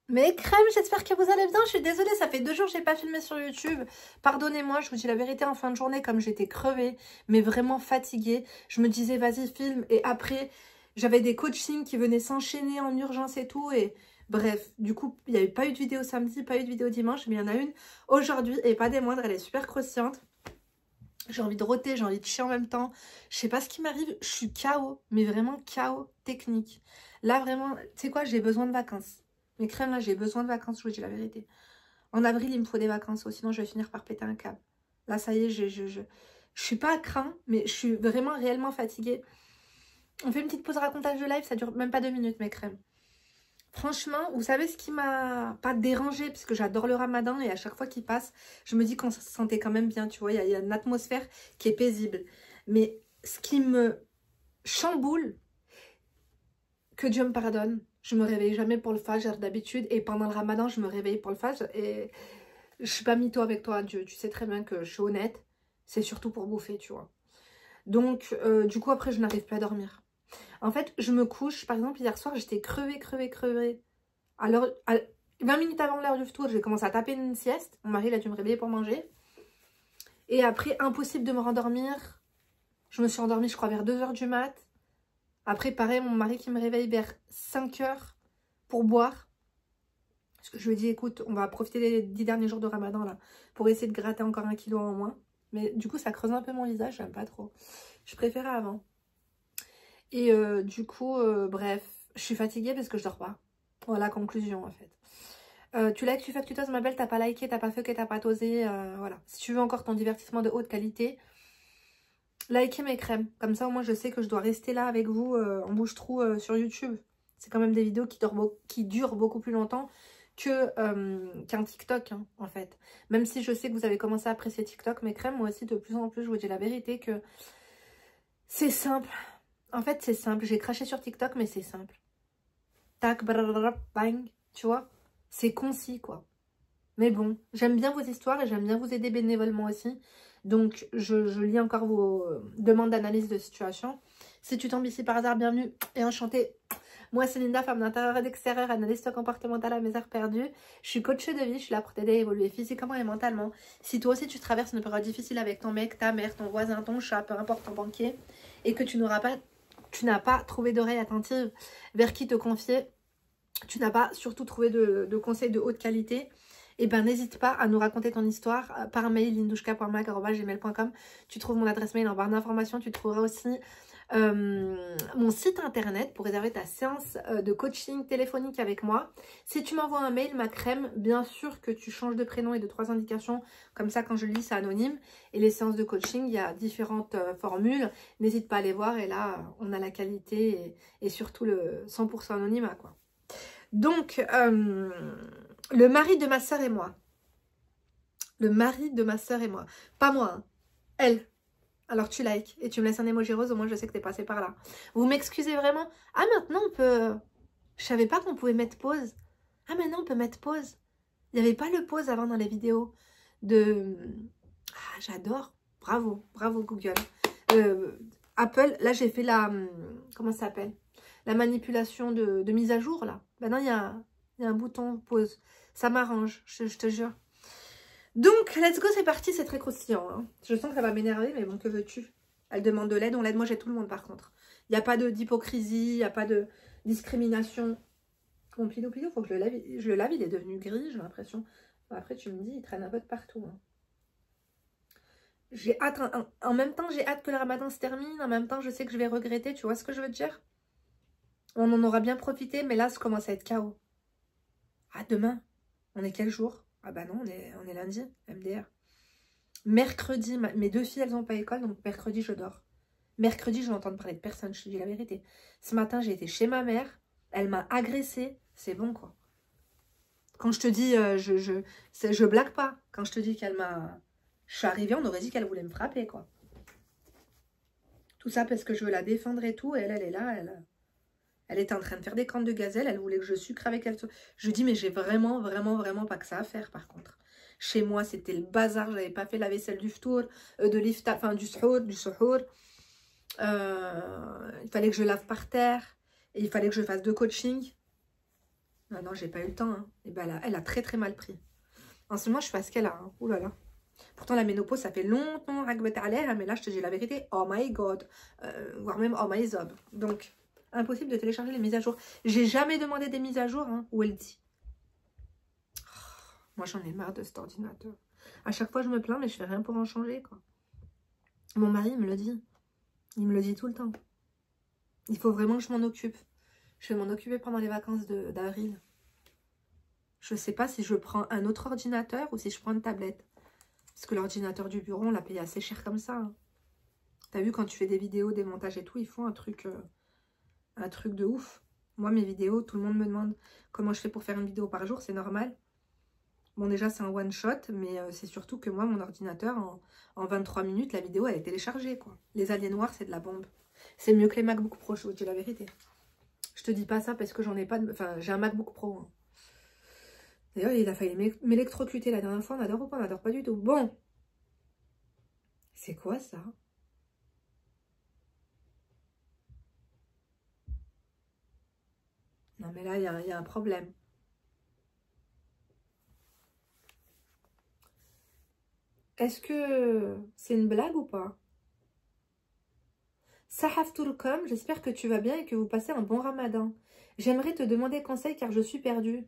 Mes crèmes, j'espère que vous allez bien. Je suis désolée, ça fait 2 jours que j'ai pas filmé sur YouTube. Pardonnez-moi, je vous dis la vérité, en fin de journée, comme j'étais crevée, mais vraiment fatiguée, je me disais, vas-y, filme. Et après, j'avais des coachings qui venaient s'enchaîner en urgence et tout. Et bref, du coup, il n'y avait pas eu de vidéo samedi, pas eu de vidéo dimanche, mais il y en a une aujourd'hui, et pas des moindres, elle est super croustillante. J'ai envie de rôter, j'ai envie de chier en même temps. Je sais pas ce qui m'arrive, je suis KO, mais vraiment KO technique. Là, vraiment, tu sais quoi, j'ai besoin de vacances. Mes crèmes, là, j'ai besoin de vacances, je vous dis la vérité. En avril, il me faut des vacances, sinon je vais finir par péter un câble. Là, ça y est, je suis pas à craint, mais je suis vraiment réellement fatiguée. On fait une petite pause racontage de live, ça dure même pas 2 minutes, mes crèmes. Franchement, vous savez ce qui m'a pas dérangé, parce que j'adore le ramadan et à chaque fois qu'il passe, je me dis qu'on se sentait quand même bien, tu vois, il y a une atmosphère qui est paisible. Mais ce qui me chamboule, que Dieu me pardonne, je me réveille jamais pour le fajr d'habitude et pendant le ramadan, je me réveille pour le fajr et je suis pas mytho avec toi, Dieu, tu sais très bien que je suis honnête, c'est surtout pour bouffer, tu vois. Donc, du coup, après, je n'arrive plus à dormir. En fait, je me couche, par exemple, hier soir, j'étais crevée. Alors, 20 minutes avant l'heure du tour, j'ai commencé à taper une sieste. Mon mari, il a dû me réveiller pour manger. Et après, impossible de me rendormir. Je me suis endormie, je crois, vers 2 h du mat. Après, pareil, mon mari qui me réveille vers 5 h pour boire. Parce que je lui ai dit, écoute, on va profiter des 10 derniers jours de ramadan, là, pour essayer de gratter encore 1 kilo en moins. Mais du coup, ça creuse un peu mon visage, j'aime pas trop. Je préférais avant. Et du coup, bref, je suis fatiguée parce que je dors pas. Voilà, conclusion, en fait. Tu likes, tu fais que tu toses, ma belle, t'as pas liké, t'as pas fait que t'as pas tosé, voilà. Si tu veux encore ton divertissement de haute qualité, likez mes crèmes. Comme ça, au moins, je sais que je dois rester là avec vous en bouche-trou sur YouTube. C'est quand même des vidéos qui durent beaucoup plus longtemps qu'un TikTok, hein, en fait. Même si je sais que vous avez commencé à apprécier TikTok, mes crèmes, moi aussi, de plus en plus, je vous dis la vérité que c'est simple. En fait, c'est simple. J'ai craché sur TikTok, mais c'est simple. Tac, bang, tu vois. C'est concis, quoi. Mais bon, j'aime bien vos histoires et j'aime bien vous aider bénévolement aussi. Donc, je lis encore vos demandes d'analyse de situation. Si tu tombes ici par hasard, bienvenue et enchantée. Moi, c'est Linda, femme d'intérieur et d'extérieur, analyste comportementale à mes heures perdues. Je suis coach de vie, je suis là pour t'aider à évoluer physiquement et mentalement. Si toi aussi tu traverses une période difficile avec ton mec, ta mère, ton voisin, ton chat, peu importe ton banquier, et que tu n'as pas trouvé d'oreille attentive vers qui te confier, tu n'as pas surtout trouvé de conseils de haute qualité, et ben n'hésite pas à nous raconter ton histoire par mail lindouchka.mag@gmail.com. Tu trouves mon adresse mail en barre d'informations. Tu trouveras aussi mon site internet pour réserver ta séance de coaching téléphonique avec moi. Si tu m'envoies un mail, ma crème, bien sûr que tu changes de prénom et de 3 indications. Comme ça, quand je le lis, c'est anonyme. Et les séances de coaching, il y a différentes formules. N'hésite pas à les voir. Et là, on a la qualité et surtout le 100% anonymat, quoi. Donc, le mari de ma soeur et moi. Le mari de ma soeur et moi. Pas moi, hein. Elle. Alors tu likes et tu me laisses un emoji rose, au moins je sais que t'es passé par là. Vous m'excusez vraiment? Ah, maintenant on peut... Je savais pas qu'on pouvait mettre pause. Ah, maintenant on peut mettre pause. Il n'y avait pas le pause avant dans les vidéos de... Ah, j'adore. Bravo, bravo Google. Apple, là j'ai fait la... Comment ça s'appelle? La manipulation de mise à jour, là. Maintenant il y a un bouton pause. Ça m'arrange, je te jure. Donc, let's go, c'est parti, c'est très croustillant. Hein. Je sens que ça va m'énerver, mais bon, que veux-tu? Elle demande de l'aide, on l'aide. Moi, j'ai tout le monde, par contre. Il n'y a pas d'hypocrisie, il n'y a pas de discrimination. Mon pilou, faut que je le lave. Je le lave, il est devenu gris, j'ai l'impression. Après, tu me dis, il traîne un peu de partout. Hein. J'ai hâte, en même temps, j'ai hâte que le ramadan se termine. En même temps, je sais que je vais regretter, tu vois ce que je veux te dire? On en aura bien profité, mais là, ça commence à être chaos. Ah, demain, on est quel jour? Ah bah non, on est lundi, MDR. Mercredi, mes 2 filles, elles n'ont pas école, donc mercredi, je dors. Mercredi, je vais entendre parler de personne, je te dis la vérité. Ce matin, j'ai été chez ma mère, elle m'a agressée, c'est bon, quoi. Quand je te dis, je blague pas. Quand je te dis qu'elle m'a... Je suis arrivée, on aurait dit qu'elle voulait me frapper, quoi. Tout ça parce que je veux la défendre et tout, et elle est là, elle était en train de faire des crânes de gazelle, elle voulait que je sucre avec elle. Je dis, mais j'ai vraiment pas que ça à faire, par contre. Chez moi, c'était le bazar. Je n'avais pas fait la vaisselle du ftour, de l'iftar, enfin du suhour. Il fallait que je lave par terre. Et il fallait que je fasse 2 coachings. Ah non, j'ai pas eu le temps. Hein. Et ben, elle a très très mal pris. En ce moment, je fais ce qu'elle a. Hein. Ouh là là. Pourtant, la ménopause, ça fait longtemps. Mais là, je te dis la vérité. Oh my god. Voire même oh my zob. Donc, impossible de télécharger les mises à jour. J'ai jamais demandé des mises à jour. Hein, où elle dit. Oh, moi, j'en ai marre de cet ordinateur. À chaque fois, je me plains, mais je fais rien pour en changer, quoi. Mon mari, il me le dit. Il me le dit tout le temps. Il faut vraiment que je m'en occupe. Je vais m'en occuper pendant les vacances d'avril. Je ne sais pas si je prends un autre ordinateur ou si je prends une tablette. Parce que l'ordinateur du bureau, on l'a payé assez cher comme ça. Hein. T'as vu, quand tu fais des vidéos, des montages et tout, il faut un truc de ouf. Moi, mes vidéos, tout le monde me demande comment je fais pour faire une vidéo par jour. C'est normal. Bon, déjà, c'est un one-shot, mais c'est surtout que moi, mon ordinateur, en 23 minutes, la vidéo, elle est téléchargée, quoi. Les aliens noirs, c'est de la bombe. C'est mieux que les MacBook Pro, je vous dis la vérité. Je te dis pas ça parce que j'en ai pas de... Enfin, j'ai un MacBook Pro. Hein. D'ailleurs, il a failli m'électrocuter la dernière fois. On adore ou pas? On adore pas du tout. Bon. C'est quoi ça? Non, mais là, il y a un problème. Est-ce que c'est une blague ou pas? Sahaf Turkom, j'espère que tu vas bien et que vous passez un bon ramadan. J'aimerais te demander conseil car je suis perdue.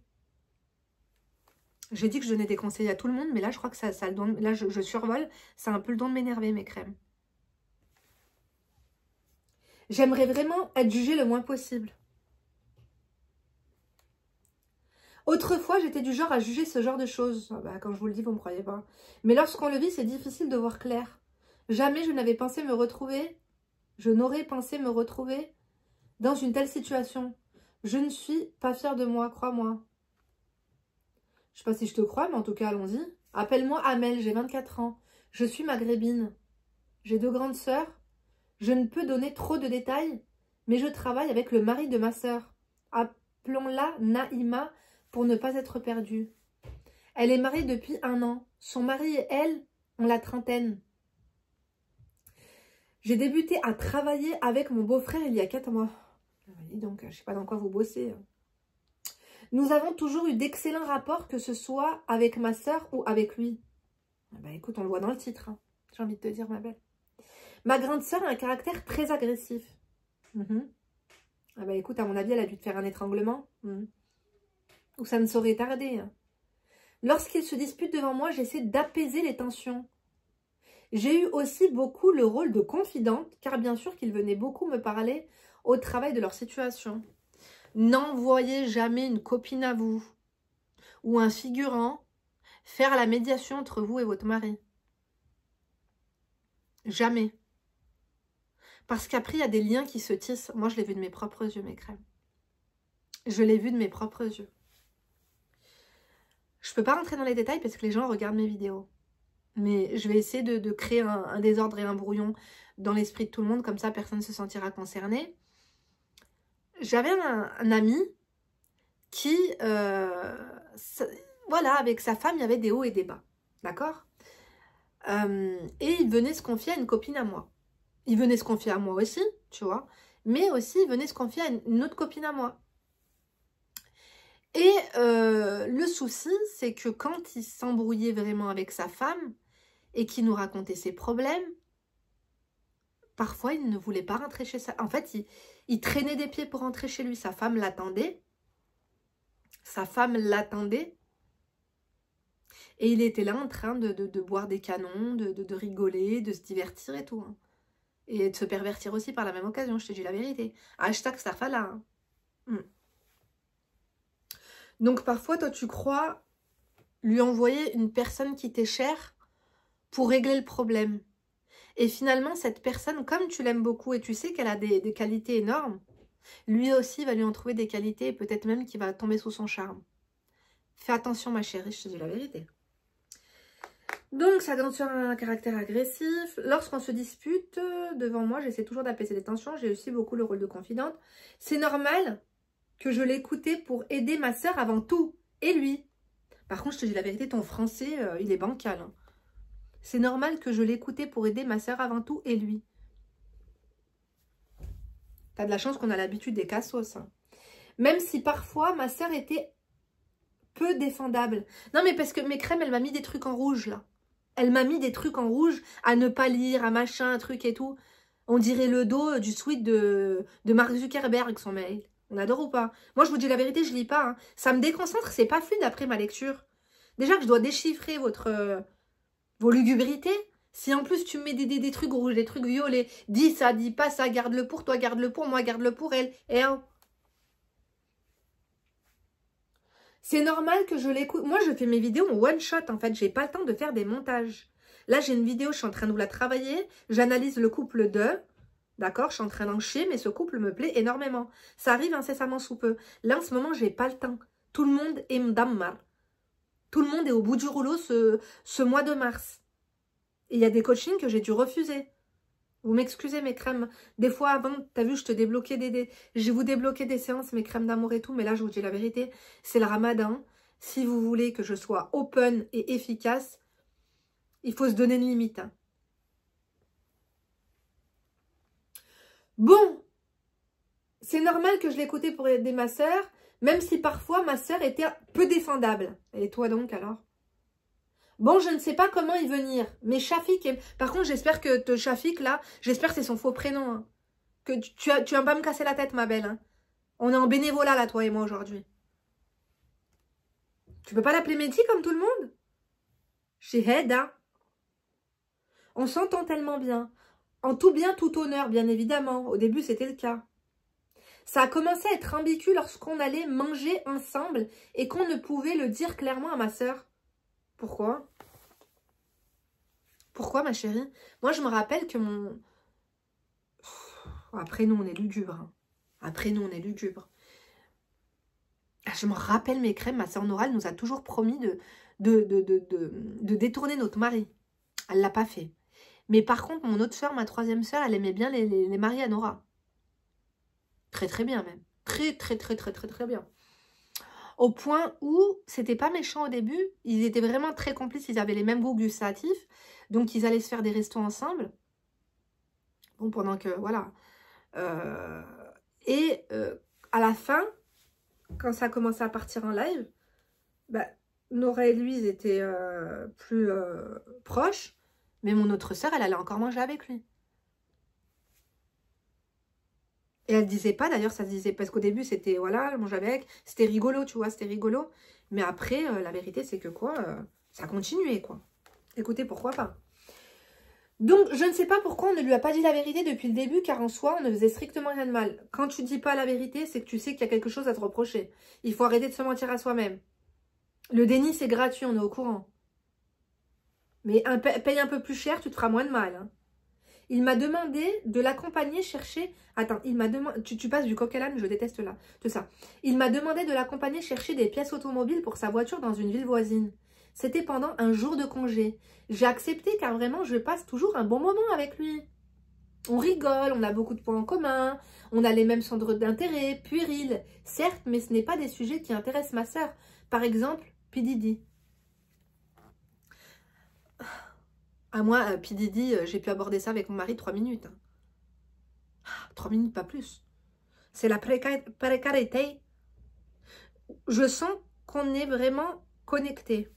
J'ai dit que je donnais des conseils à tout le monde, mais là, je crois que ça a le don de... Là, je survole. Ça a un peu le don de m'énerver, mes crèmes. J'aimerais vraiment être jugée le moins possible. Autrefois, j'étais du genre à juger ce genre de choses. Ah bah, quand je vous le dis, vous ne me croyez pas. Mais lorsqu'on le vit, c'est difficile de voir clair. Jamais je n'avais pensé me retrouver... Je n'aurais pensé me retrouver dans une telle situation. Je ne suis pas fière de moi, crois-moi. Je ne sais pas si je te crois, mais en tout cas, allons-y. Appelle-moi Amel, j'ai 24 ans. Je suis maghrébine. J'ai 2 grandes sœurs. Je ne peux donner trop de détails, mais je travaille avec le mari de ma sœur. Appelons-la Naïma pour ne pas être perdue. Elle est mariée depuis 1 an. Son mari et elle ont la trentaine. J'ai débuté à travailler avec mon beau-frère il y a 4 mois. Donc, je ne sais pas dans quoi vous bossez. Nous avons toujours eu d'excellents rapports, que ce soit avec ma sœur ou avec lui. Bah écoute, on le voit dans le titre. Hein. J'ai envie de te dire, ma belle. Ma grande sœur a un caractère très agressif. Ah bah écoute, à mon avis, elle a dû te faire un étranglement. Ou ça ne saurait tarder. Hein. Lorsqu'il se dispute devant moi, j'essaie d'apaiser les tensions. J'ai eu aussi beaucoup le rôle de confidente, car bien sûr qu'ils venaient beaucoup me parler au travail de leur situation. N'envoyez jamais une copine à vous ou un figurant faire la médiation entre vous et votre mari. Jamais. Parce qu'après, il y a des liens qui se tissent. Moi, je l'ai vu de mes propres yeux, mes crèmes. Je l'ai vu de mes propres yeux. Je ne peux pas rentrer dans les détails parce que les gens regardent mes vidéos. Mais je vais essayer de créer un désordre et un brouillon dans l'esprit de tout le monde. Comme ça, personne ne se sentira concerné. J'avais un ami qui, voilà, avec sa femme, il y avait des hauts et des bas. D'accord? Et il venait se confier à une copine à moi. Il venait se confier à moi aussi, tu vois. Mais aussi, il venait se confier à une autre copine à moi. Et le souci, c'est que quand il s'embrouillait vraiment avec sa femme et qu'il nous racontait ses problèmes, parfois, il ne voulait pas rentrer chez sa... En fait, il traînait des pieds pour rentrer chez lui. Sa femme l'attendait. Sa femme l'attendait. Et il était là en train de boire des canons, de rigoler, de se divertir et tout. Hein. Et de se pervertir aussi par la même occasion, je te dis la vérité. Hashtag Starfala. Hein. Donc parfois, toi, tu crois lui envoyer une personne qui t'est chère pour régler le problème. Et finalement, cette personne, comme tu l'aimes beaucoup et tu sais qu'elle a des qualités énormes, lui aussi va lui en trouver des qualités et peut-être même qu'il va tomber sous son charme. Fais attention, ma chérie, je te dis la vérité. Donc, ça donne sur un caractère agressif. Lorsqu'on se dispute devant moi, j'essaie toujours d'apaiser les tensions. J'ai aussi beaucoup le rôle de confidente. C'est normal que je l'écoutais pour aider ma soeur avant tout. Et lui. Par contre, je te dis la vérité, ton français, il est bancal. Hein. C'est normal que je l'écoutais pour aider ma soeur avant tout et lui. T'as de la chance qu'on a l'habitude des cassos. Hein. Même si parfois, ma soeur était peu défendable. Non, mais parce que mes crèmes, elle m'a mis des trucs en rouge, là. Elle m'a mis des trucs en rouge à ne pas lire, à machin, un truc et tout. On dirait le dos du sweat de Mark Zuckerberg, son mail. On adore ou pas? Moi, je vous dis la vérité, je lis pas. Hein. Ça me déconcentre, c'est pas fluide après ma lecture. Déjà que je dois déchiffrer vos lugubrités. Si en plus tu me mets des trucs rouges, des trucs violets, dis ça, dis pas ça, garde-le pour toi, garde-le pour moi, garde-le pour elle. Et oh. C'est normal que je l'écoute. Moi, je fais mes vidéos en one shot, en fait. J'ai pas le temps de faire des montages. Là, j'ai une vidéo, je suis en train de vous la travailler. J'analyse le couple d'eux. D'accord, je suis en train d'en chier, mais ce couple me plaît énormément. Ça arrive incessamment sous peu. Là, en ce moment, j'ai pas le temps. Tout le monde est mdammar. Tout le monde est au bout du rouleau ce mois de mars. Et il y a des coachings que j'ai dû refuser. Vous m'excusez, mes crèmes. Des fois, avant, t'as vu, je te débloquais je vous débloquais des séances, mes crèmes d'amour et tout. Mais là, je vous dis la vérité, c'est le ramadan. Si vous voulez que je sois open et efficace, il faut se donner une limite. Hein. Bon, c'est normal que je l'écoutais pour aider ma sœur, même si parfois ma sœur était peu défendable. Et toi donc, alors? Bon, je ne sais pas comment y venir, mais Shafik est... Par contre, j'espère que Shafik, là, j'espère que c'est son faux prénom. Hein. Que tu vas pas me casser la tête, ma belle. Hein. On est en bénévolat, là, toi et moi, aujourd'hui. Tu peux pas l'appeler Mehdi comme tout le monde? Chez Heda. On s'entend tellement bien. En tout bien, tout honneur, bien évidemment. Au début, c'était le cas. Ça a commencé à être ambigu lorsqu'on allait manger ensemble et qu'on ne pouvait le dire clairement à ma sœur. Pourquoi? Pourquoi, ma chérie? Moi, je me rappelle que mon... Après, nous, on est lugubre. Hein. Après, nous, on est lugubre. Je me rappelle mes crèmes. Ma sœur Nora, elle nous a toujours promis de détourner notre mari. Elle ne l'a pas fait. Mais par contre, mon autre sœur, ma troisième sœur, elle aimait bien les maris à Nora. Très, très bien, même. Très, très, très, très, très, très bien. Au point où, c'était pas méchant au début, ils étaient vraiment très complices, ils avaient les mêmes goûts gustatifs, donc ils allaient se faire des restos ensemble. Bon, pendant que, voilà. À la fin, quand ça a commencé à partir en live, bah, Nora et lui, ils étaient plus proches, mais mon autre sœur, elle allait encore manger avec lui. Et elle disait pas, d'ailleurs, ça se disait, parce qu'au début, c'était, voilà, elle mangeait avec, c'était rigolo, tu vois, c'était rigolo. Mais après, la vérité, c'est que quoi, ça continuait, quoi. Écoutez, pourquoi pas. Donc, je ne sais pas pourquoi on ne lui a pas dit la vérité depuis le début, car en soi, on ne faisait strictement rien de mal. Quand tu dis pas la vérité, c'est que tu sais qu'il y a quelque chose à te reprocher. Il faut arrêter de se mentir à soi-même. Le déni, c'est gratuit, on est au courant. Mais paye un peu plus cher, tu te feras moins de mal, hein. Il m'a demandé de l'accompagner chercher... Attends, il m'a demandé... Tu passes du coq à l'âne, je déteste là. Tout ça. Il m'a demandé de l'accompagner chercher des pièces automobiles pour sa voiture dans une ville voisine. C'était pendant un jour de congé. J'ai accepté car vraiment, je passe toujours un bon moment avec lui. On rigole, on a beaucoup de points en commun, on a les mêmes centres d'intérêt, puérils. Certes, mais ce n'est pas des sujets qui intéressent ma sœur. Par exemple, P. Diddy. À moi, P. Diddy, j'ai pu aborder ça avec mon mari 3 minutes. 3 minutes, pas plus. C'est la précarité. Je sens qu'on est vraiment connectés.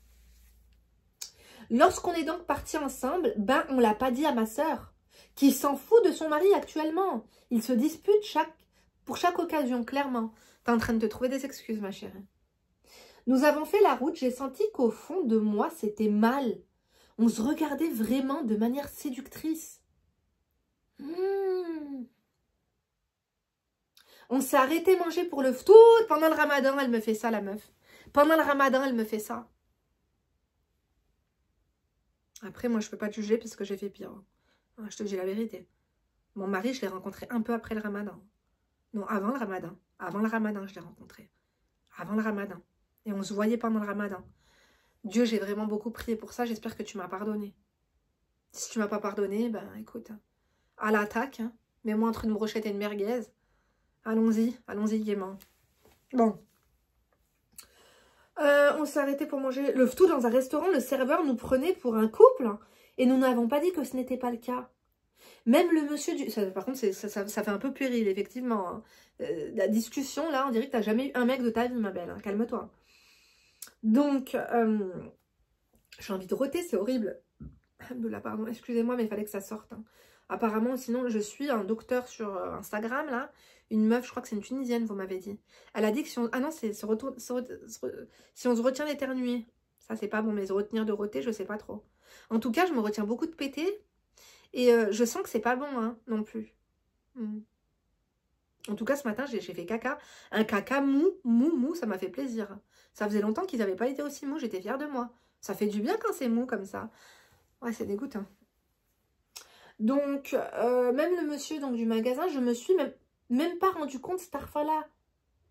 Lorsqu'on est donc partis ensemble, ben on l'a pas dit à ma sœur, qui s'en fout de son mari actuellement. Ils se disputent pour chaque occasion, clairement. T'es en train de te trouver des excuses, ma chérie. Nous avons fait la route, j'ai senti qu'au fond de moi, c'était mal. On se regardait vraiment de manière séductrice. On s'est arrêté manger pour le ftout. Pendant le ramadan, elle me fait ça, la meuf. Pendant le ramadan, elle me fait ça. Après, moi, je peux pas te juger parce que j'ai fait pire. Je te dis la vérité. Mon mari, je l'ai rencontré un peu après le ramadan. Non, avant le ramadan. Avant le ramadan, je l'ai rencontré. Avant le ramadan. Et on se voyait pendant le ramadan. Dieu, j'ai vraiment beaucoup prié pour ça. J'espère que tu m'as pardonné. Si tu m'as pas pardonné, ben écoute, à l'attaque, hein. Mets-moi entre une brochette et une merguez. Allons-y gaiement. Bon. On s'est arrêté pour manger le ftou dans un restaurant. Le serveur nous prenait pour un couple et nous n'avons pas dit que ce n'était pas le cas. Même le monsieur du... par contre, ça fait un peu puéril, effectivement. Hein. La discussion, là, on dirait que tu n'as jamais eu un mec de ta vie, ma belle. Hein. Calme-toi. Donc, j'ai envie de roter, c'est horrible. Là, pardon, excusez-moi, mais il fallait que ça sorte. Hein. Apparemment, sinon, je suis un docteur sur Instagram, là. Une meuf, je crois que c'est une Tunisienne, vous m'avez dit. Elle a dit que si on... Ah non, c'est si on se retient d'éternuer. Ça, c'est pas bon, mais se retenir de roter, je sais pas trop. En tout cas, je me retiens beaucoup de péter. Et je sens que c'est pas bon, hein, non plus. En tout cas, ce matin, j'ai fait caca. Un caca mou, ça m'a fait plaisir. Ça faisait longtemps qu'ils n'avaient pas été aussi mous, j'étais fière de moi. Ça fait du bien quand c'est mou comme ça. Ouais, c'est dégoûtant. Donc, même le monsieur donc, du magasin, je me suis même pas rendu compte cette fois-là.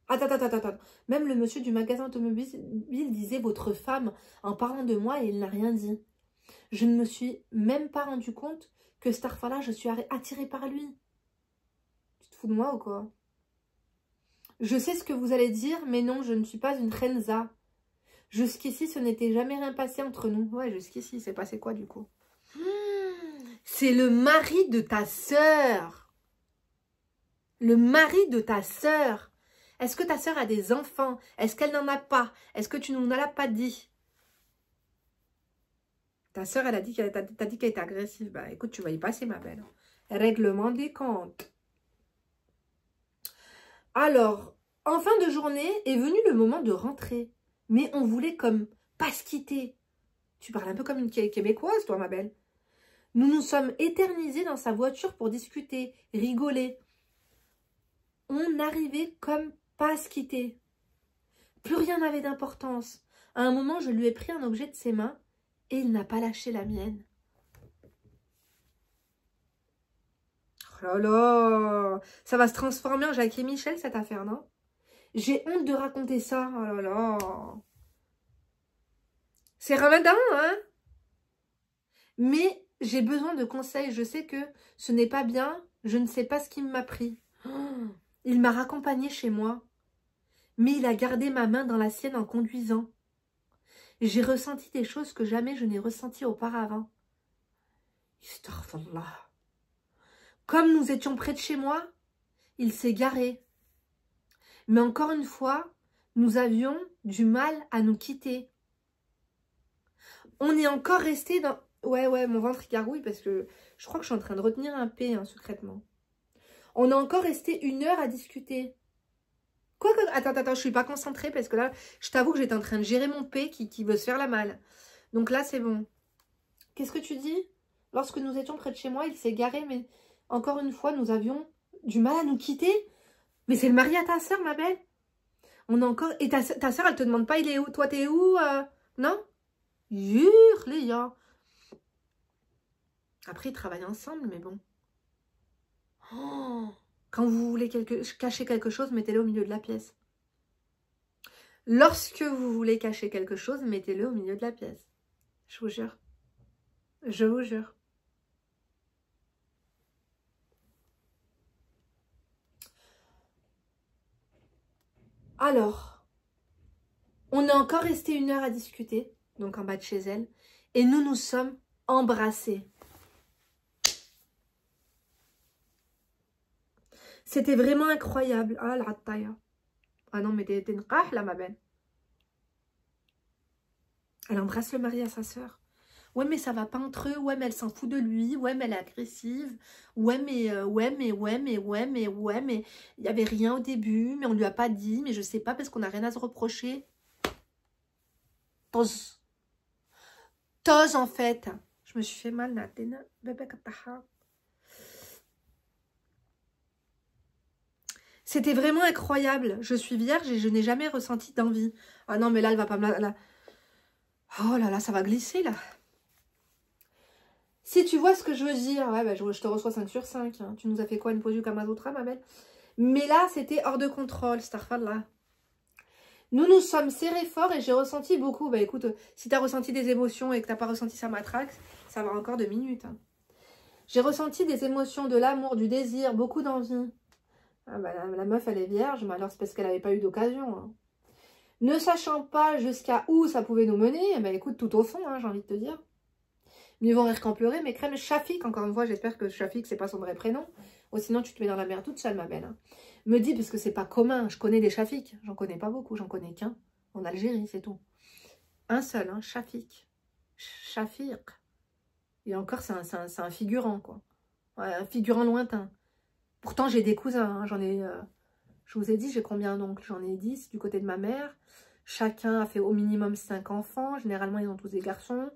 Attends. Même le monsieur du magasin automobile disait votre femme en parlant de moi et il n'a rien dit. Je ne me suis même pas rendu compte que cette fois-là, je suis attirée par lui. Tu te fous de moi ou quoi? Je sais ce que vous allez dire, mais non, je ne suis pas une Renza. Jusqu'ici, ce n'était jamais rien passé entre nous. Ouais, jusqu'ici, c'est passé quoi du coup? C'est le mari de ta sœur. Le mari de ta sœur. Est-ce que ta sœur a des enfants? Est-ce qu'elle n'en a pas? Est-ce que tu nous l'as pas dit? Ta sœur, elle a dit qu'elle était agressive. Bah écoute, tu vas y passer, ma belle. Règlement des comptes. Alors, en fin de journée, est venu le moment de rentrer. Mais on voulait comme pas se quitter. Tu parles un peu comme une Québécoise, toi, ma belle. Nous nous sommes éternisés dans sa voiture pour discuter, rigoler. On arrivait comme pas à se quitter. Plus rien n'avait d'importance. À un moment, je lui ai pris un objet de ses mains et il n'a pas lâché la mienne. Oh là là, ça va se transformer en Jacques et Michel, cette affaire, non? J'ai honte de raconter ça. Oh là là. C'est Ramadan, hein? Mais j'ai besoin de conseils. Je sais que ce n'est pas bien. Je ne sais pas ce qu'il m'a pris. Oh, il m'a raccompagné chez moi. Mais il a gardé ma main dans la sienne en conduisant. J'ai ressenti des choses que jamais je n'ai ressenties auparavant. Astaghfirullah. Comme nous étions près de chez moi, il s'est garé. Mais encore une fois, nous avions du mal à nous quitter. On est encore resté dans... Ouais, mon ventre gargouille parce que je crois que je suis en train de retenir un P, hein, secrètement. On est encore resté 1 heure à discuter. Quoi que... Attends, je suis pas concentrée parce que là, je t'avoue que j'étais en train de gérer mon P qui veut se faire la malle. Donc là, c'est bon. Qu'est-ce que tu dis? Lorsque nous étions près de chez moi, il s'est garé, mais encore une fois, nous avions du mal à nous quitter. Mais c'est le mari à ta soeur, ma belle. On a encore... Et ta soeur, elle te demande pas, il est où? Toi, t'es où? Non? Jure, les gars. Après, ils travaillent ensemble, mais bon. Oh, quand vous voulez cacher quelque chose, mettez-le au milieu de la pièce. Lorsque vous voulez cacher quelque chose, mettez-le au milieu de la pièce. Je vous jure. Je vous jure. Alors, on est encore resté 1 heure à discuter, donc en bas de chez elle, et nous nous sommes embrassés. C'était vraiment incroyable. Ah, la rattaille. Ah non, mais t'es une rah, là, ma belle. Elle embrasse le mari à sa sœur. Ouais, mais ça va pas entre eux. Ouais, mais elle s'en fout de lui. Ouais, mais elle est agressive. Ouais, mais il y avait rien au début, mais on lui a pas dit, mais je sais pas parce qu'on n'a rien à se reprocher. Tose. Tose, en fait. Je me suis fait mal, Natena. Bébé Kataha. C'était vraiment incroyable. Je suis vierge et je n'ai jamais ressenti d'envie. Ah non, mais là, elle va pas me la... Oh là là, ça va glisser, là. Si tu vois ce que je veux dire, ouais, bah, je te reçois 5 sur 5. Hein. Tu nous as fait quoi, une pause du Kamasutra, ma belle? Mais là, c'était hors de contrôle, Starfall, Nous nous sommes serrés fort et j'ai ressenti beaucoup. Bah écoute, si tu as ressenti des émotions et que tu n'as pas ressenti ça matraque, ça va encore 2 minutes. Hein. J'ai ressenti des émotions, de l'amour, du désir, beaucoup d'envie. Ah bah, la meuf, elle est vierge, mais alors c'est parce qu'elle n'avait pas eu d'occasion. Hein. Ne sachant pas jusqu'à où ça pouvait nous mener, bah écoute, tout au fond, hein, j'ai envie de te dire. Mieux vaut rire qu'en pleurer, mais crème Shafik, encore une fois, j'espère que Shafik, c'est pas son vrai prénom. Ou sinon, tu te mets dans la mer toute seule, ma belle. Hein. Me dis, parce que c'est pas commun, je connais des Shafik. J'en connais pas beaucoup, j'en connais qu'un. En Algérie, c'est tout. Un seul, hein, Shafik. Shafik. Et encore, c'est un figurant, quoi. Ouais, un figurant lointain. Pourtant, j'ai des cousins, hein, j'en ai... je vous ai dit, j'ai combien d'oncles? J'en ai 10 du côté de ma mère. Chacun a fait au minimum 5 enfants. Généralement, ils ont tous des garçons.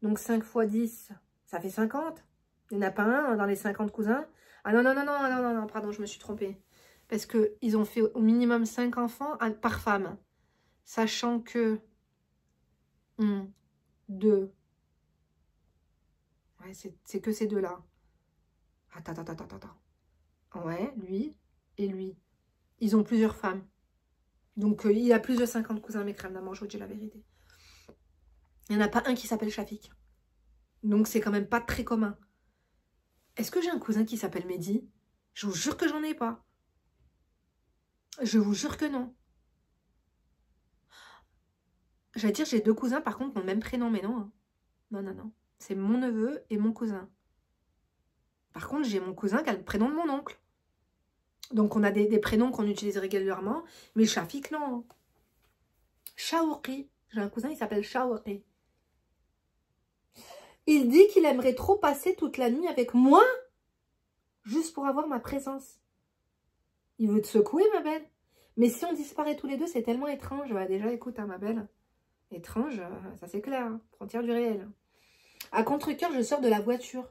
Donc, 5 fois 10, ça fait 50. Il n'y en a pas un dans les 50 cousins. Ah non, non, non, non, non, non, non, pardon, je me suis trompée. Parce qu'ils ont fait au minimum 5 enfants par femme. Sachant que... 1, 2... Ouais, c'est que ces deux-là. Attends, attends, attends, attends. Ouais, lui et lui. Ils ont plusieurs femmes. Donc, il y a plus de 50 cousins, mes crèmes d'amour, je vous dis la vérité. Il n'y en a pas un qui s'appelle Shafik. Donc, c'est quand même pas très commun. Est-ce que j'ai un cousin qui s'appelle Mehdi? Je vous jure que j'en ai pas. Je vous jure que non. J'allais dire, j'ai 2 cousins, par contre, qui ont le même prénom, mais non. Hein. Non, non, non. C'est mon neveu et mon cousin. Par contre, j'ai mon cousin qui a le prénom de mon oncle. Donc, on a des prénoms qu'on utilise régulièrement. Mais Shafik, non. Shaouki. J'ai un cousin, il s'appelle Shaouki. Il dit qu'il aimerait trop passer toute la nuit avec moi. Juste pour avoir ma présence. Il veut te secouer, ma belle. Mais si on disparaît tous les deux, c'est tellement étrange. Bah, déjà, écoute, hein, ma belle. Étrange, ça c'est clair. Hein. Frontière du réel. À contre-cœur, je sors de la voiture.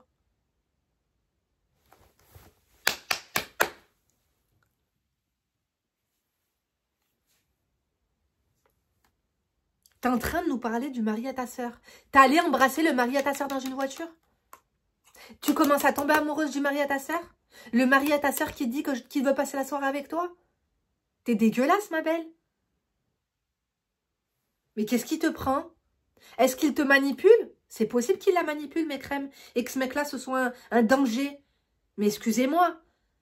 T'es en train de nous parler du mari à ta sœur. T'es allé embrasser le mari à ta sœur dans une voiture? Tu commences à tomber amoureuse du mari à ta sœur? Le mari à ta sœur qui dit qu'il veut passer la soirée avec toi? T'es dégueulasse, ma belle. Mais qu'est-ce qui te prend? Est-ce qu'il te manipule? C'est possible qu'il la manipule, mes crèmes, et que ce mec-là, ce soit un danger. Mais excusez-moi,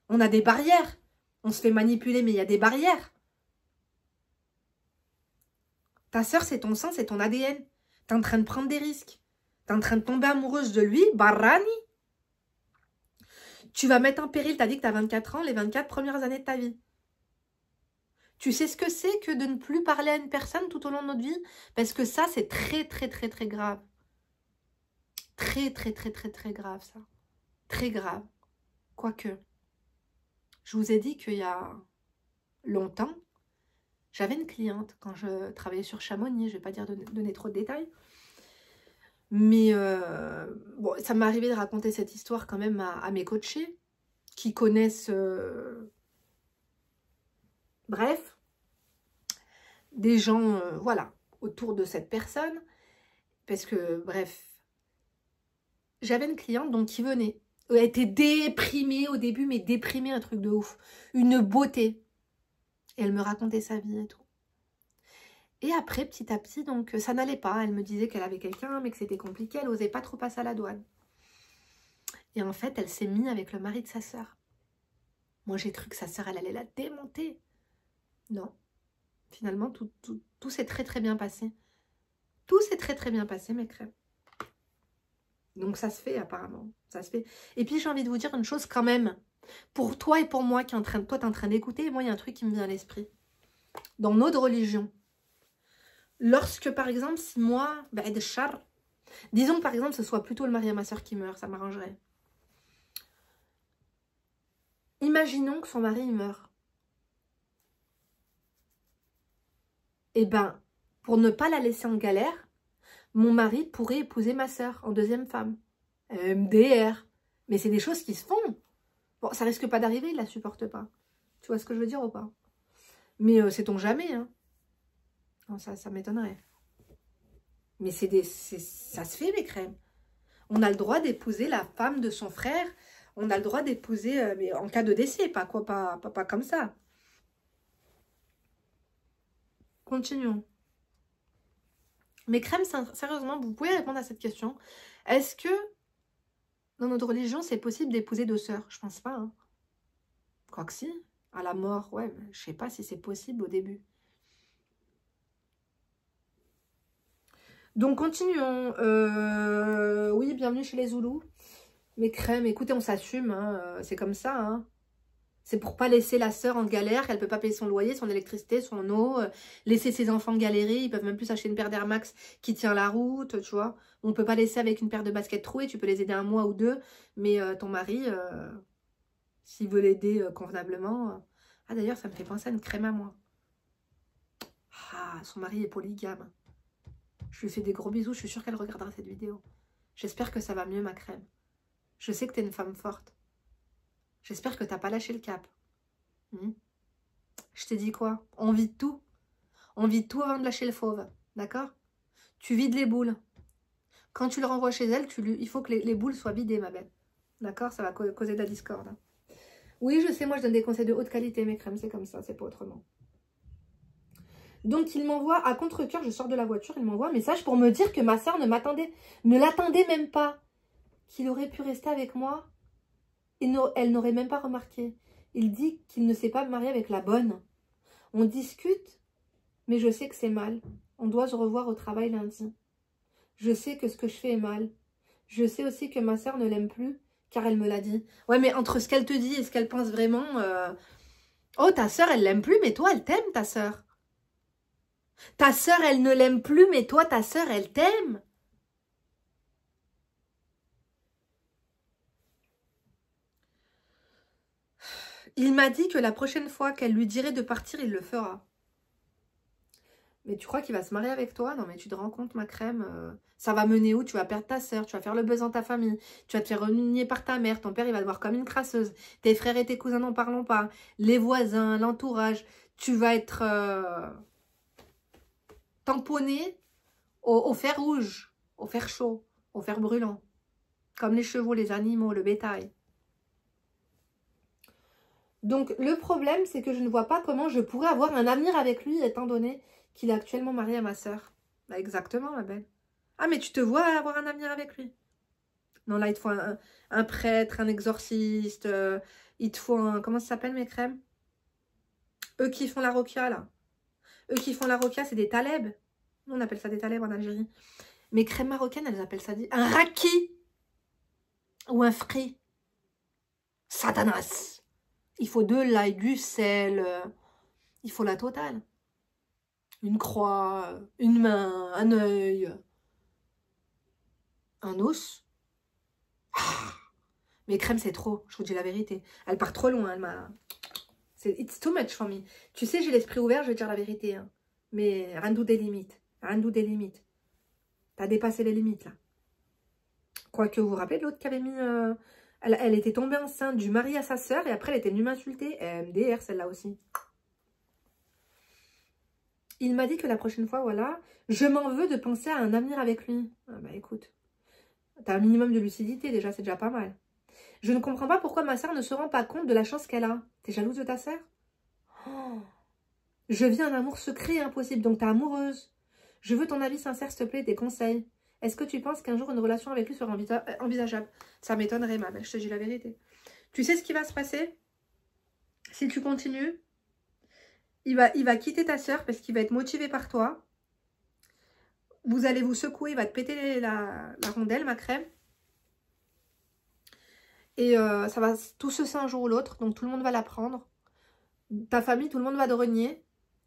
on a des barrières. On se fait manipuler, mais il y a des barrières. Ta sœur, c'est ton sang, c'est ton ADN. T'es en train de prendre des risques. T'es en train de tomber amoureuse de lui, Barani. Tu vas mettre en péril, t'as dit que t'as 24 ans, les 24 premières années de ta vie. Tu sais ce que c'est que de ne plus parler à une personne tout au long de notre vie? Parce que ça, c'est très, très, très, très grave. Très, très, très, très, très grave, ça. Très grave. Quoique, je vous ai dit qu'il y a longtemps, j'avais une cliente quand je travaillais sur Chamonix, je ne vais pas dire donner trop de détails. Mais bon, ça m'est arrivé de raconter cette histoire quand même à mes coachés qui connaissent, bref, des gens, voilà, autour de cette personne. Parce que, bref, j'avais une cliente donc qui venait. Elle était déprimée au début, mais déprimée, un truc de ouf. Une beauté. Et elle me racontait sa vie et tout. Et après, petit à petit, donc ça n'allait pas. Elle me disait qu'elle avait quelqu'un, mais que c'était compliqué. Elle n'osait pas trop passer à la douane. Et en fait, elle s'est mise avec le mari de sa sœur. Moi, j'ai cru que sa sœur, elle allait la démonter. Non. Finalement, tout s'est très très bien passé. Tout s'est très très bien passé, mes crèmes. Donc ça se fait apparemment. Ça se fait. Et puis j'ai envie de vous dire une chose quand même. Pour toi et pour moi, toi tu es en train d'écouter, moi il y a un truc qui me vient à l'esprit. Dans notre religion, lorsque par exemple, si moi, disons que par exemple ce soit plutôt le mari à ma soeur qui meurt, ça m'arrangerait. Imaginons que son mari il meurt. Eh ben, pour ne pas la laisser en galère, mon mari pourrait épouser ma soeur en deuxième femme. MDR. Mais c'est des choses qui se font. Bon, ça risque pas d'arriver, il la supporte pas. Tu vois ce que je veux dire ou pas? Mais sait-on jamais, hein. Non, ça m'étonnerait. Mais ça se fait, mes crèmes. On a le droit d'épouser la femme de son frère. On a le droit d'épouser, mais en cas de décès, pas comme ça. Continuons. Mes crèmes, sérieusement, vous pouvez répondre à cette question. Est-ce que dans notre religion, c'est possible d'épouser 2 sœurs? Je pense pas. Hein. Quoique si, à la mort, ouais, mais je sais pas si c'est possible au début. Donc, continuons. Oui, bienvenue chez les Zoulous. Mes crèmes, écoutez, on s'assume, hein, c'est comme ça. Hein. C'est pour pas laisser la sœur en galère, qu'elle peut pas payer son loyer, son électricité, son eau, laisser ses enfants galérer, ils peuvent même plus acheter une paire d'Air Max qui tient la route, tu vois. On peut pas laisser avec une paire de baskets trouées, tu peux les aider un mois ou deux, mais ton mari, s'il veut l'aider convenablement... Ah d'ailleurs, ça me fait penser à une crème à moi. Ah, son mari est polygame. Je lui fais des gros bisous, je suis sûre qu'elle regardera cette vidéo. J'espère que ça va mieux, ma crème. Je sais que tu es une femme forte. J'espère que tu n'as pas lâché le cap. Je t'ai dit quoi? On vide tout. On vide tout avant de lâcher le fauve. D'accord? Tu vides les boules. Quand tu le renvoies chez elle, il faut que les boules soient vidées, ma belle. D'accord? Ça va causer de la discorde. Hein. Oui, je sais, moi je donne des conseils de haute qualité, mes crèmes, c'est comme ça, c'est pas autrement. Donc il m'envoie, à contre-cœur, je sors de la voiture, il m'envoie un message pour me dire que ma soeur ne l'attendait même pas. Qu'il aurait pu rester avec moi. Elle n'aurait même pas remarqué. Il dit qu'il ne s'est pas marié avec la bonne. On discute, mais je sais que c'est mal. On doit se revoir au travail lundi. Je sais que ce que je fais est mal. Je sais aussi que ma soeur ne l'aime plus, car elle me l'a dit. Ouais, mais entre ce qu'elle te dit et ce qu'elle pense vraiment... Oh, ta soeur, elle l'aime plus, mais toi, elle t'aime, ta soeur. Ta soeur, elle ne l'aime plus, mais toi, ta soeur, elle t'aime. Il m'a dit que la prochaine fois qu'elle lui dirait de partir, il le fera. Mais tu crois qu'il va se marier avec toi? Non, mais tu te rends compte, ma crème, ça va mener où? Tu vas perdre ta soeur, tu vas faire le buzz dans ta famille, tu vas te faire renier par ta mère, ton père, il va te voir comme une crasseuse, tes frères et tes cousins n'en parlons pas, les voisins, l'entourage, tu vas être tamponné au fer rouge, au fer chaud, au fer brûlant, comme les chevaux, les animaux, le bétail. Donc, le problème, c'est que je ne vois pas comment je pourrais avoir un avenir avec lui, étant donné qu'il est actuellement marié à ma sœur. Bah, exactement, ma belle. Ah, mais tu te vois avoir un avenir avec lui? Non, là, il te faut un prêtre, un exorciste, il te faut un... Comment ça s'appelle, mes crèmes? Eux qui font la roquia, là. Eux qui font la roquia, c'est des talebs. Nous, on appelle ça des talebs en Algérie. Mes crèmes marocaines, elles appellent ça un raki. Ou un frit. Satanas. Il faut de l'ail, du sel. Il faut la totale. Une croix, une main, un œil, un os. Ah, mes crèmes, c'est trop. Je vous dis la vérité. Elle part trop loin. Elle m'a... It's too much for me. Tu sais, j'ai l'esprit ouvert, je vais dire la vérité. Hein. Mais rien d'où des limites. Rien d'où des limites. T'as dépassé les limites, là. Quoique, vous vous rappelez de l'autre qui avait mis... Elle était tombée enceinte du mari à sa sœur et après, elle était venue m'insulter. MDR, celle-là aussi. Il m'a dit que la prochaine fois, voilà, je m'en veux de penser à un avenir avec lui. Ah bah écoute, t'as un minimum de lucidité déjà, c'est déjà pas mal. Je ne comprends pas pourquoi ma sœur ne se rend pas compte de la chance qu'elle a. T'es jalouse de ta sœur? Oh. Je vis un amour secret et impossible, donc t'es amoureuse. Je veux ton avis sincère, s'il te plaît, tes conseils. Est-ce que tu penses qu'un jour une relation avec lui sera envisageable? Ça m'étonnerait, ma belle, je te dis la vérité. Tu sais ce qui va se passer? Si tu continues, il va quitter ta sœur parce qu'il va être motivé par toi. Vous allez vous secouer, il va te péter la rondelle, ma crème. Et ça va tout se un jour ou l'autre, donc tout le monde va la prendre. Ta famille, tout le monde va te renier.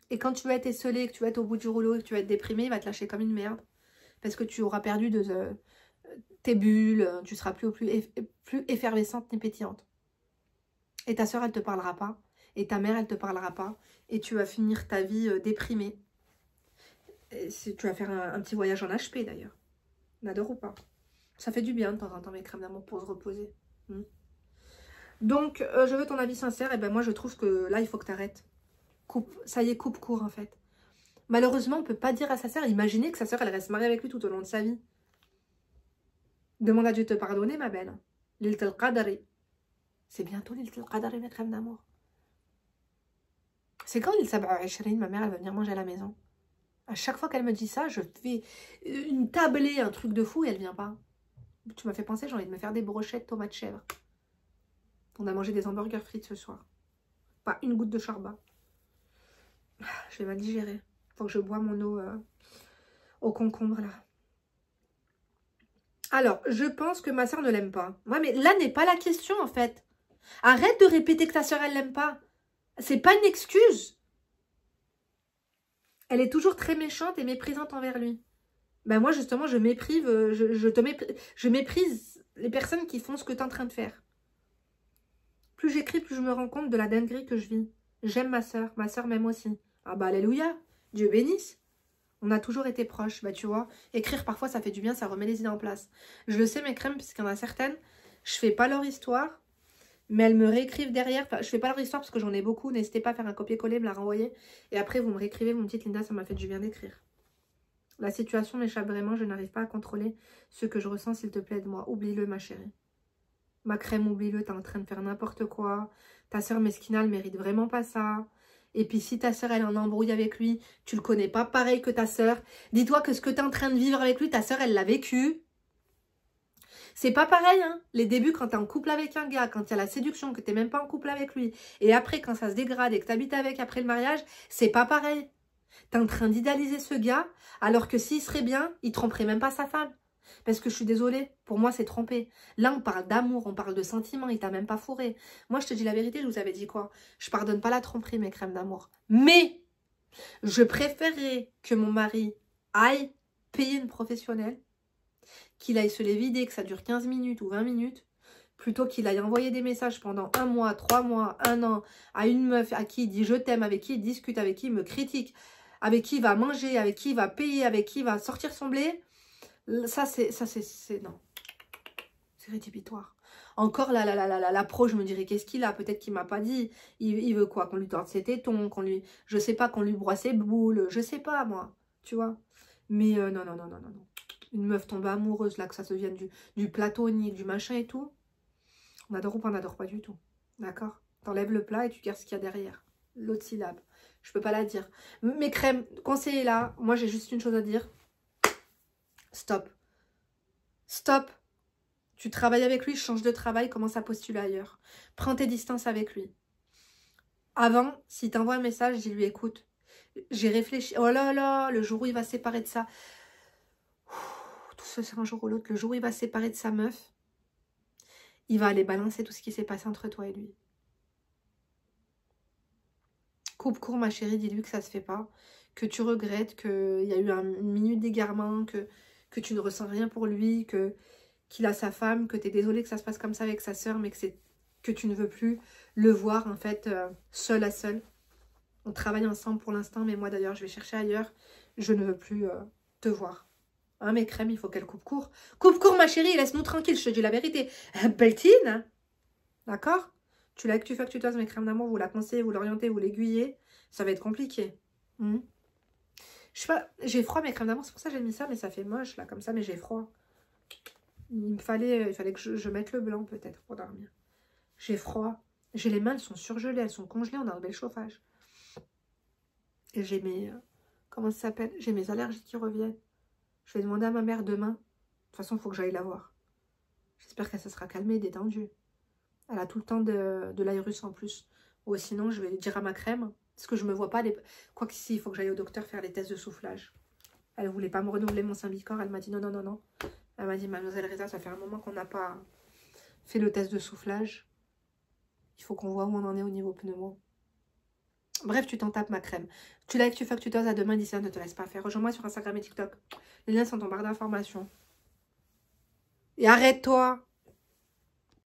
Et quand tu vas être esselé, que tu vas être au bout du rouleau et que tu vas être déprimé, il va te lâcher comme une merde. Parce que tu auras perdu tes bulles, tu seras plus effervescente ni pétillante. Et ta soeur, elle te parlera pas. Et ta mère, elle te parlera pas. Et tu vas finir ta vie déprimée. Et tu vas faire un petit voyage en HP d'ailleurs. N'adore ou pas. Ça fait du bien de temps en temps, mes crèmes d'amour, pour se reposer. Donc, je veux ton avis sincère. Et ben moi, je trouve que là, il faut que tu arrêtes. Ça y est, coupe court en fait. Malheureusement, on ne peut pas dire à sa sœur, imaginez que sa sœur, elle reste mariée avec lui tout au long de sa vie. Demande à Dieu de te pardonner, ma belle. L'Ilt al-Qadari. C'est bientôt l'Ilt al-Qadari, mes crèmes d'amour. C'est quand l'Ilt al-Sab'a ma mère, elle va venir manger à la maison. À chaque fois qu'elle me dit ça, je fais une tablée, un truc de fou et elle vient pas. Tu m'as fait penser, j'ai envie de me faire des brochettes tomates chèvre. On a mangé des hamburgers frites ce soir. Pas une goutte de charba. Je vais mal digérer. Faut que je bois mon eau au concombre là. Alors, je pense que ma soeur ne l'aime pas. Ouais, mais là n'est pas la question en fait. Arrête de répéter que ta sœur, elle l'aime pas. C'est pas une excuse. Elle est toujours très méchante et méprisante envers lui. Ben moi, justement, je méprise les personnes qui font ce que tu es en train de faire. Plus j'écris, plus je me rends compte de la dinguerie que je vis. J'aime ma sœur m'aime aussi. Ah bah, alléluia, Dieu bénisse. On a toujours été proches, bah tu vois. Écrire, parfois, ça fait du bien, ça remet les idées en place. Je le sais, mes crèmes, puisqu'il y en a certaines, je fais pas leur histoire, mais elles me réécrivent derrière. Enfin, je fais pas leur histoire parce que j'en ai beaucoup. N'hésitez pas à faire un copier-coller, me la renvoyer. Et après, vous me réécrivez, mon petite Linda, ça m'a fait du bien d'écrire. La situation m'échappe vraiment, je n'arrive pas à contrôler ce que je ressens, s'il te plaît, de moi. Oublie-le, ma chérie. Ma crème, oublie-le, t'es en train de faire n'importe quoi. Ta sœur mesquina, elle mérite vraiment pas ça. Et puis si ta sœur, elle est en embrouille avec lui, tu le connais pas pareil que ta sœur. Dis-toi que ce que tu es en train de vivre avec lui, ta sœur, elle l'a vécu. C'est pas pareil, hein. Les débuts, quand tu es en couple avec un gars, quand il y a la séduction, que tu n'es même pas en couple avec lui. Et après, quand ça se dégrade et que tu habites avec après le mariage, c'est pas pareil. Tu es en train d'idéaliser ce gars, alors que s'il serait bien, il tromperait même pas sa femme. Parce que je suis désolée, pour moi c'est tromper. Là on parle d'amour, on parle de sentiments, il t'a même pas fourré. Moi je te dis la vérité, je vous avais dit quoi? Je pardonne pas la tromperie, mes crèmes d'amour. Mais je préférerais que mon mari aille payer une professionnelle, qu'il aille se les vider, que ça dure 15 minutes ou 20 minutes, plutôt qu'il aille envoyer des messages pendant 1 mois, 3 mois, 1 an, à une meuf à qui il dit je t'aime, avec qui il discute, avec qui il me critique, avec qui il va manger, avec qui il va payer, avec qui il va sortir son blé. Ça, c'est non. C'est rédhibitoire. Encore la pro, je me dirais, qu'est-ce qu'il a? Peut-être qu'il m'a pas dit. Il veut quoi? Qu'on lui torde ses tétons, qu'on lui, je sais pas, qu'on lui broie ses boules, je sais pas, moi. Tu vois? Mais non, non, non, non, non, non. Une meuf tombe amoureuse, là, que ça se vienne du platonique, du machin et tout. On adore ou pas, on n'adore pas du tout. D'accord? T'enlèves le plat et tu gardes ce qu'il y a derrière. L'autre syllabe. Je peux pas la dire. Mes crèmes, conseillez là. Moi, j'ai juste une chose à dire. Stop. Stop. Tu travailles avec lui, change de travail, commence à postuler ailleurs. Prends tes distances avec lui. Avant, s'il t'envoie un message, dis-lui, écoute, j'ai réfléchi. Oh là là, le jour où il va se séparer de ça. Tout se fait un jour ou l'autre. Le jour où il va se séparer de sa meuf, il va aller balancer tout ce qui s'est passé entre toi et lui. Coupe court, ma chérie, dis-lui que ça se fait pas. Que tu regrettes, qu'il y a eu une minute d'égarement, que tu ne ressens rien pour lui, qu'il a sa femme, que tu es désolée que ça se passe comme ça avec sa sœur, mais que tu ne veux plus le voir, en fait, seul à seul. On travaille ensemble pour l'instant, mais moi, d'ailleurs, je vais chercher ailleurs. Je ne veux plus te voir. Hein, mes crèmes, il faut qu'elle coupe court. Coupe court, ma chérie, laisse-nous tranquille, je te dis la vérité. Beltine, d'accord? Tu l'as que tu fais que tu toses mes crèmes d'amour, vous la conseillez, vous l'orientez, vous l'aiguillez. Ça va être compliqué. Je sais pas, j'ai froid mes crèmes d'amour, c'est pour ça que j'ai mis ça, mais ça fait moche là, comme ça, mais j'ai froid. Il fallait que je mette le blanc peut-être pour dormir. J'ai froid. J'ai les mains, elles sont surgelées, elles sont congelées, on a enlevé le chauffage. Et j'ai mes... comment ça s'appelle? J'ai mes allergies qui reviennent. Je vais demander à ma mère demain. De toute façon, il faut que j'aille la voir. J'espère qu'elle se sera calmée, détendue. Elle a tout le temps de l'aérus en plus. Ou sinon, je vais dire à ma crème... Parce que je me vois pas. Quoi que si, il faut que j'aille au docteur faire les tests de soufflage. Elle voulait pas me renouveler mon Symbicort. Elle m'a dit non, non, non, non. Elle m'a dit, mademoiselle Reza, ça fait un moment qu'on n'a pas fait le test de soufflage. Il faut qu'on voit où on en est au niveau pneumo. Bref, tu t'en tapes ma crème. Tu likes, tu fais que tu doses. À demain, d'ici là, ne te laisse pas faire. Rejoins-moi sur Instagram et TikTok. Les liens sont en barre d'informations. Et arrête-toi.